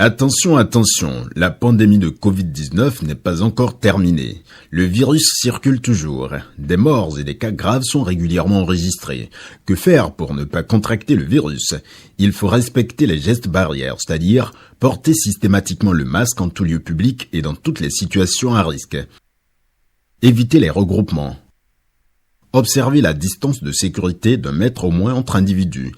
Attention, attention, la pandémie de Covid-19 n'est pas encore terminée. Le virus circule toujours. Des morts et des cas graves sont régulièrement enregistrés. Que faire pour ne pas contracter le virus? Il faut respecter les gestes barrières, c'est-à-dire porter systématiquement le masque en tout lieu public et dans toutes les situations à risque. Éviter les regroupements. Observer la distance de sécurité d'1 mètre au moins entre individus.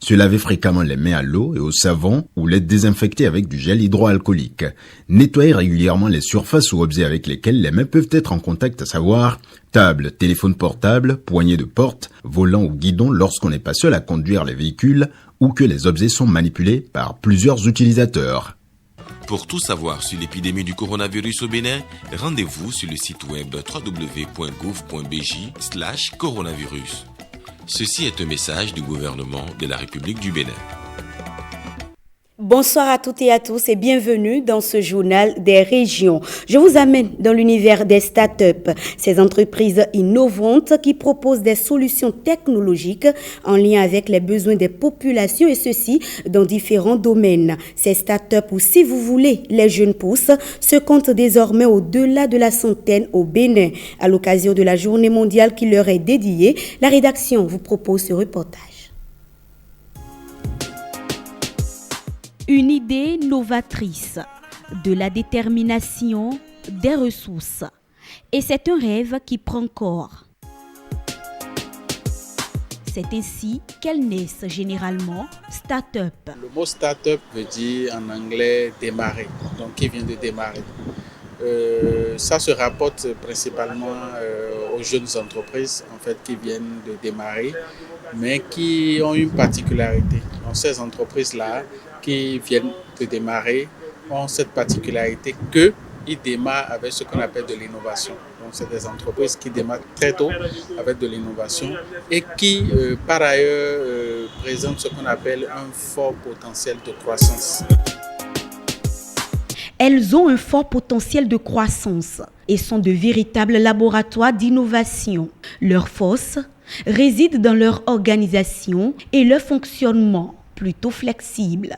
Se laver fréquemment les mains à l'eau et au savon ou les désinfecter avec du gel hydroalcoolique. Nettoyer régulièrement les surfaces ou objets avec lesquels les mains peuvent être en contact, à savoir table, téléphone portable, poignée de porte, volant ou guidon lorsqu'on n'est pas seul à conduire les véhicules ou que les objets sont manipulés par plusieurs utilisateurs. Pour tout savoir sur l'épidémie du coronavirus au Bénin, rendez-vous sur le site web www.gouv.bj/coronavirus. Ceci est un message du gouvernement de la République du Bénin. Bonsoir à toutes et à tous et bienvenue dans ce journal des régions. Je vous amène dans l'univers des startups, ces entreprises innovantes qui proposent des solutions technologiques en lien avec les besoins des populations et ceci dans différents domaines. Ces startups ou si vous voulez les jeunes pousses se comptent désormais au-delà de la centaine au Bénin. À l'occasion de la journée mondiale qui leur est dédiée, la rédaction vous propose ce reportage. Une idée novatrice, de la détermination, des ressources. Et c'est un rêve qui prend corps. C'est ainsi qu'elles naissent généralement start-up. Le mot start-up veut dire en anglais démarrer, donc qui vient de démarrer. Ça se rapporte principalement aux jeunes entreprises en fait, qui viennent de démarrer, mais qui ont une particularité. Donc, ces entreprises-là qui viennent de démarrer ont cette particularité qu'ils démarrent avec ce qu'on appelle de l'innovation. Donc, c'est des entreprises qui démarrent très tôt avec de l'innovation et qui, par ailleurs, présentent ce qu'on appelle un fort potentiel de croissance. Elles ont un fort potentiel de croissance et sont de véritables laboratoires d'innovation. Leur force réside dans leur organisation et leur fonctionnement plutôt flexible,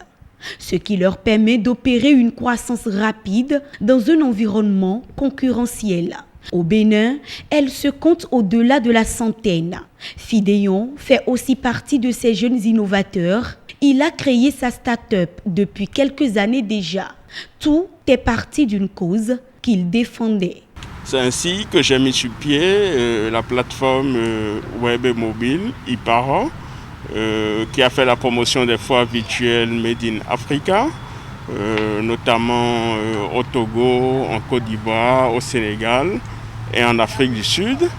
ce qui leur permet d'opérer une croissance rapide dans un environnement concurrentiel. Au Bénin, elles se comptent au-delà de la centaine. Fidéon fait aussi partie de ces jeunes innovateurs. Il a créé sa start-up depuis quelques années déjà. Tout est parti d'une cause qu'il défendait. C'est ainsi que j'ai mis sur pied la plateforme web et mobile Ipara, qui a fait la promotion des foires virtuelles Made in Africa, notamment au Togo, en Côte d'Ivoire, au Sénégal et en Afrique du Sud.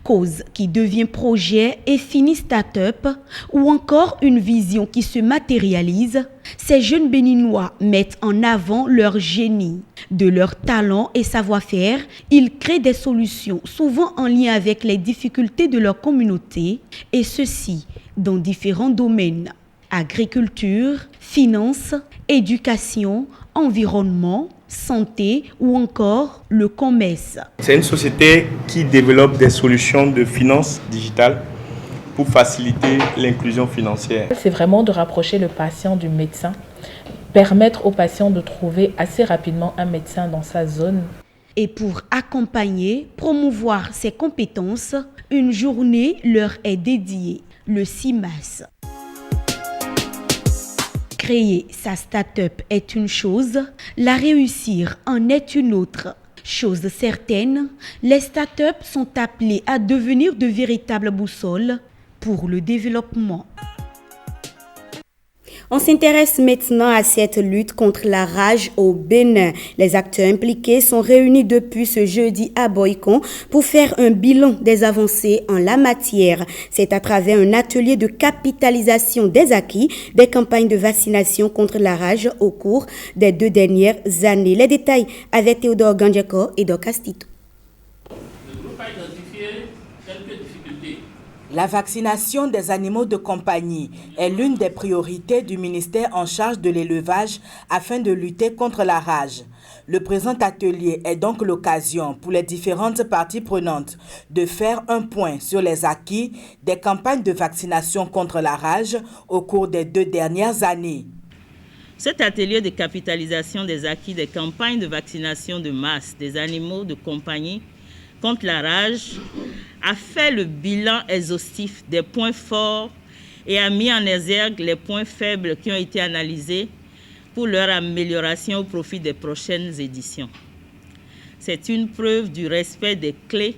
Cause qui devient projet et finit start-up ou encore une vision qui se matérialise, ces jeunes Béninois mettent en avant leur génie. De leur talent et savoir-faire, ils créent des solutions souvent en lien avec les difficultés de leur communauté et ceci dans différents domaines. Agriculture, finances, éducation, environnement, santé ou encore le commerce. C'est une société qui développe des solutions de finances digitales pour faciliter l'inclusion financière. C'est vraiment de rapprocher le patient du médecin, permettre au patient de trouver assez rapidement un médecin dans sa zone. Et pour accompagner, promouvoir ses compétences, une journée leur est dédiée, le 6 mars. Créer sa start-up est une chose, la réussir en est une autre. Chose certaine, les start-up sont appelées à devenir de véritables boussoles pour le développement. On s'intéresse maintenant à cette lutte contre la rage au Bénin. Les acteurs impliqués sont réunis depuis ce jeudi à Boycon pour faire un bilan des avancées en la matière. C'est à travers un atelier de capitalisation des acquis des campagnes de vaccination contre la rage au cours des 2 dernières années. Les détails avec Théodore Gandjako et Doc Astito. Le groupe a identifié quelques difficultés La vaccination des animaux de compagnie est l'une des priorités du ministère en charge de l'élevage afin de lutter contre la rage. Le présent atelier est donc l'occasion pour les différentes parties prenantes de faire un point sur les acquis des campagnes de vaccination contre la rage au cours des 2 dernières années. Cet atelier de capitalisation des acquis des campagnes de vaccination de masse des animaux de compagnie contre la rage a fait le bilan exhaustif des points forts et a mis en exergue les points faibles qui ont été analysés pour leur amélioration au profit des prochaines éditions. C'est une preuve du respect des clés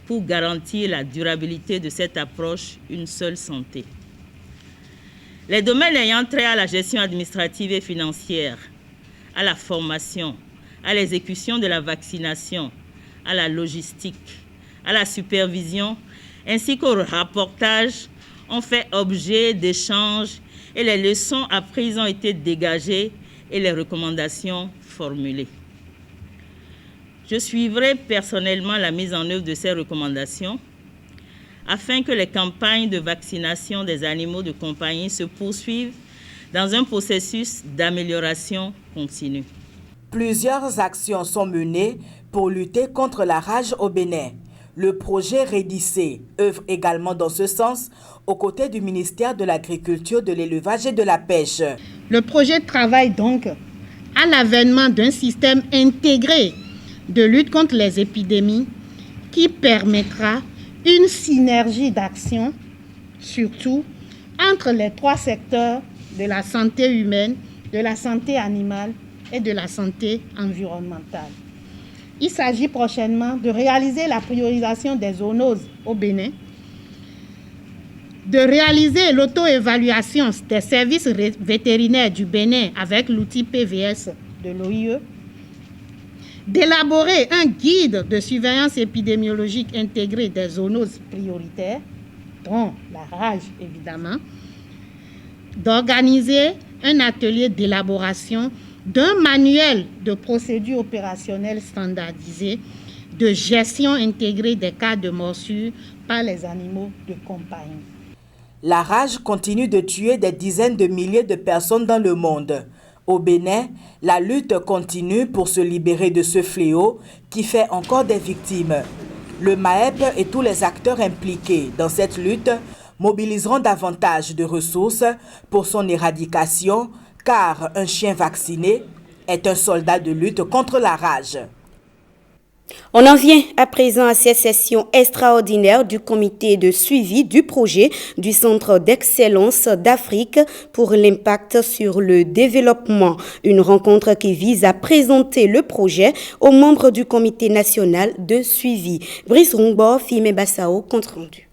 pour garantir la durabilité de cette approche Une seule santé. Les domaines ayant trait à la gestion administrative et financière, à la formation, à l'exécution de la vaccination, à la logistique, à la supervision, ainsi qu'au rapportage, ont fait objet d'échanges et les leçons apprises ont été dégagées et les recommandations formulées. Je suivrai personnellement la mise en œuvre de ces recommandations afin que les campagnes de vaccination des animaux de compagnie se poursuivent dans un processus d'amélioration continue. Plusieurs actions sont menées pour lutter contre la rage au Bénin. Le projet Rédissé œuvre également dans ce sens aux côtés du ministère de l'Agriculture, de l'Élevage et de la Pêche. Le projet travaille donc à l'avènement d'un système intégré de lutte contre les épidémies qui permettra une synergie d'action, surtout entre les 3 secteurs de la santé humaine, de la santé animale et de la santé environnementale. Il s'agit prochainement de réaliser la priorisation des zoonoses au Bénin, de réaliser l'auto-évaluation des services vétérinaires du Bénin avec l'outil PVS de l'OIE, d'élaborer un guide de surveillance épidémiologique intégré des zoonoses prioritaires, dont la rage évidemment, d'organiser un atelier d'élaboration d'un manuel de procédures opérationnelles standardisées de gestion intégrée des cas de morsure par les animaux de compagnie. La rage continue de tuer des dizaines de milliers de personnes dans le monde. Au Bénin, la lutte continue pour se libérer de ce fléau qui fait encore des victimes. Le MAEP et tous les acteurs impliqués dans cette lutte mobiliseront davantage de ressources pour son éradication, car un chien vacciné est un soldat de lutte contre la rage. On en vient à présent à cette session extraordinaire du comité de suivi du projet du Centre d'excellence d'Afrique pour l'impact sur le développement. Une rencontre qui vise à présenter le projet aux membres du comité national de suivi. Brice Rungbo, Fime Bassao, compte rendu.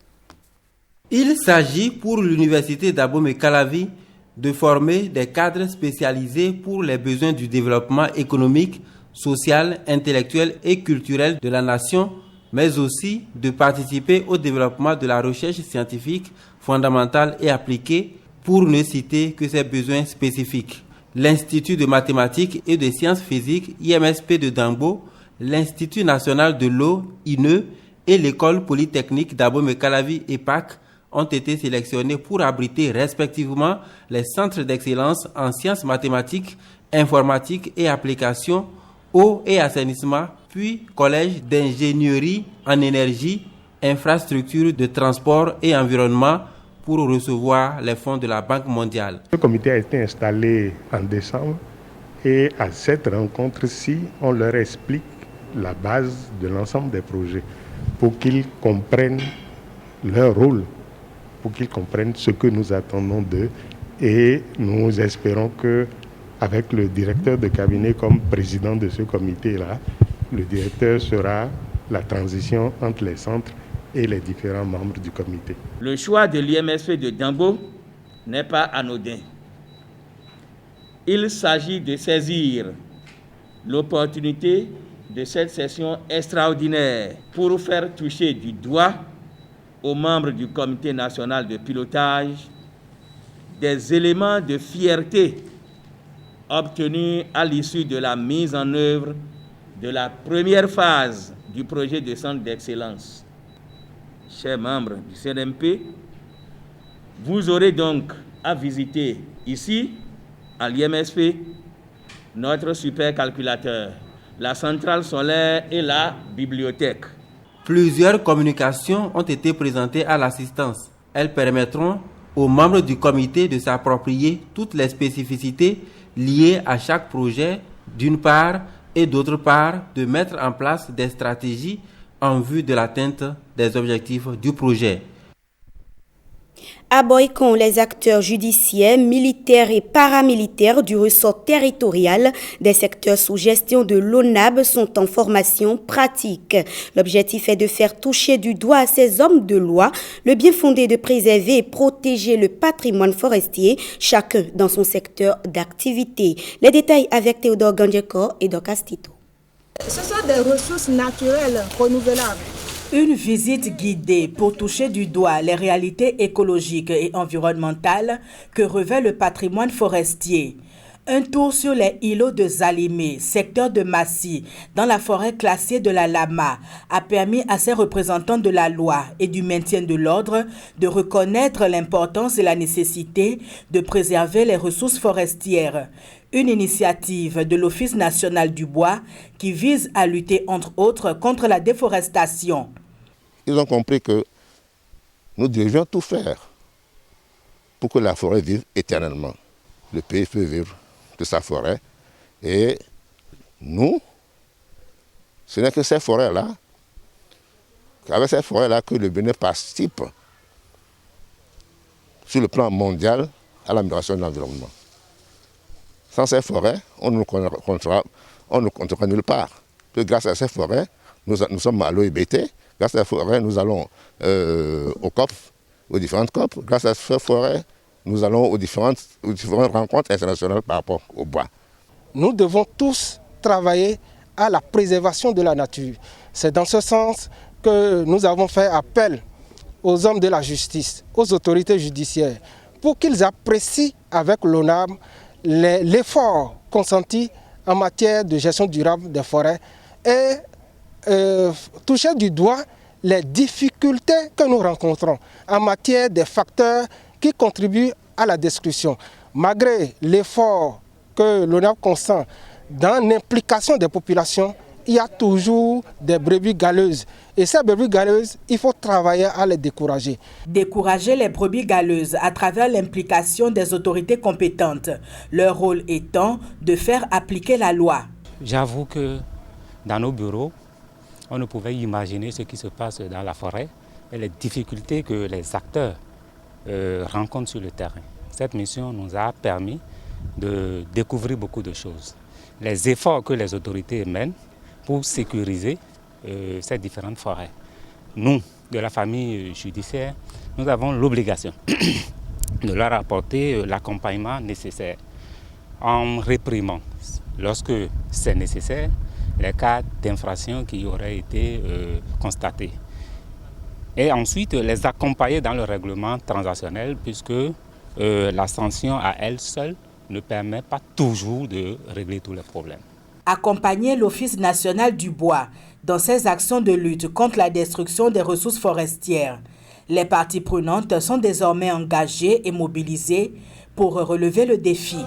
Il s'agit pour l'université d'Abomey-Calavi de former des cadres spécialisés pour les besoins du développement économique, social, intellectuel et culturel de la nation, mais aussi de participer au développement de la recherche scientifique fondamentale et appliquée, pour ne citer que ses besoins spécifiques. L'Institut de mathématiques et de sciences physiques, IMSP de Dambo, l'Institut national de l'eau, INE, et l'École polytechnique d'Abomey-Calavi, EPAC, ont été sélectionnés pour abriter respectivement les centres d'excellence en sciences mathématiques, informatique et applications, eau et assainissement, puis collège d'ingénierie en énergie, infrastructures de transport et environnement pour recevoir les fonds de la Banque mondiale. Le comité a été installé en décembre et à cette rencontre-ci, on leur explique la base de l'ensemble des projets pour qu'ils comprennent leur rôle, pour qu'ils comprennent ce que nous attendons d'eux, et nous espérons que avec le directeur de cabinet comme président de ce comité-là, le directeur sera la transition entre les centres et les différents membres du comité. Le choix de l'IMSP de Dambo n'est pas anodin. Il s'agit de saisir l'opportunité de cette session extraordinaire pour faire toucher du doigt aux membres du comité national de pilotage des éléments de fierté obtenus à l'issue de la mise en œuvre de la première phase du projet de centre d'excellence. chers membres du CNMP, vous aurez donc à visiter ici, à l'IMSP, notre supercalculateur, la centrale solaire et la bibliothèque. Plusieurs communications ont été présentées à l'assistance. Elles permettront aux membres du comité de s'approprier toutes les spécificités liées à chaque projet, d'une part, et d'autre part, de mettre en place des stratégies en vue de l'atteinte des objectifs du projet. À Boycon, les acteurs judiciaires, militaires et paramilitaires du ressort territorial des secteurs sous gestion de l'ONAB sont en formation pratique. L'objectif est de faire toucher du doigt à ces hommes de loi le bien fondé de préserver et protéger le patrimoine forestier, chacun dans son secteur d'activité. Les détails avec Théodore Gandjeko et Doc Astito. Ce sont des ressources naturelles renouvelables. Une visite guidée pour toucher du doigt les réalités écologiques et environnementales que revêt le patrimoine forestier. Un tour sur les îlots de Zalimé, secteur de Massy, dans la forêt classée de la Lama, a permis à ces représentants de la loi et du maintien de l'ordre de reconnaître l'importance et la nécessité de préserver les ressources forestières. Une initiative de l'Office national du bois qui vise à lutter entre autres contre la déforestation. Ils ont compris que nous devions tout faire pour que la forêt vive éternellement. Le pays peut vivre de sa forêt et nous, ce n'est que ces forêts-là, qu'avec ces forêts-là que le Bénin participe sur le plan mondial à l'amélioration de l'environnement. Sans ces forêts, on ne comptera nulle part. Que grâce à ces forêts, nous sommes à l'OIBT. Grâce à ces forêts, nous allons au COP, aux différentes COP. Grâce à ces forêts, nous allons aux différentes rencontres internationales par rapport au bois. Nous devons tous travailler à la préservation de la nature. C'est dans ce sens que nous avons fait appel aux hommes de la justice, aux autorités judiciaires, pour qu'ils apprécient avec l'ONAB l'effort consenti en matière de gestion durable des forêts et toucher du doigt les difficultés que nous rencontrons en matière des facteurs qui contribuent à la destruction. Malgré l'effort que l'ONAB consent dans l'implication des populations, il y a toujours des brebis galeuses. Et ces brebis galeuses, il faut travailler à les décourager. Décourager les brebis galeuses à travers l'implication des autorités compétentes. Leur rôle étant de faire appliquer la loi. J'avoue que dans nos bureaux, on ne pouvait imaginer ce qui se passe dans la forêt et les difficultés que les acteurs rencontrent sur le terrain. Cette mission nous a permis de découvrir beaucoup de choses. Les efforts que les autorités mènent pour sécuriser ces différentes forêts. Nous, de la famille judiciaire, nous avons l'obligation de leur apporter l'accompagnement nécessaire en réprimant, lorsque c'est nécessaire, les cas d'infraction qui auraient été constatés. Et ensuite, les accompagner dans le règlement transactionnel, puisque la sanction à elle seule ne permet pas toujours de régler tous les problèmes. Accompagner l'Office national du bois dans ses actions de lutte contre la destruction des ressources forestières. Les parties prenantes sont désormais engagées et mobilisées pour relever le défi.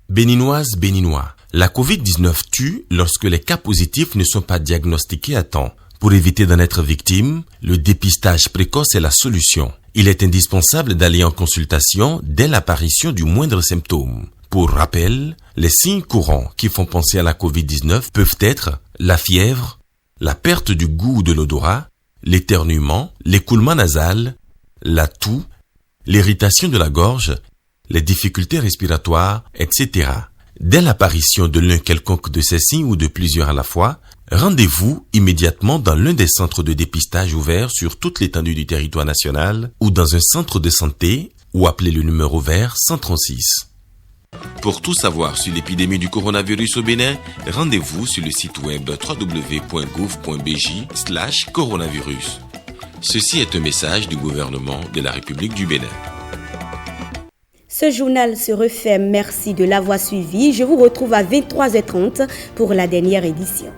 Béninoises, Béninois, la Covid-19 tue lorsque les cas positifs ne sont pas diagnostiqués à temps. Pour éviter d'en être victime, le dépistage précoce est la solution. Il est indispensable d'aller en consultation dès l'apparition du moindre symptôme. Pour rappel, les signes courants qui font penser à la Covid-19 peuvent être la fièvre, la perte du goût ou de l'odorat, l'éternuement, l'écoulement nasal, la toux, l'irritation de la gorge, les difficultés respiratoires, etc. Dès l'apparition de l'un quelconque de ces signes ou de plusieurs à la fois, rendez-vous immédiatement dans l'un des centres de dépistage ouverts sur toute l'étendue du territoire national ou dans un centre de santé ou appelez le numéro vert 136. Pour tout savoir sur l'épidémie du coronavirus au Bénin, rendez-vous sur le site web www.gouv.bj/coronavirus. Ceci est un message du gouvernement de la République du Bénin. Ce journal se refait. Merci de l'avoir suivi. Je vous retrouve à 23h30 pour la dernière édition.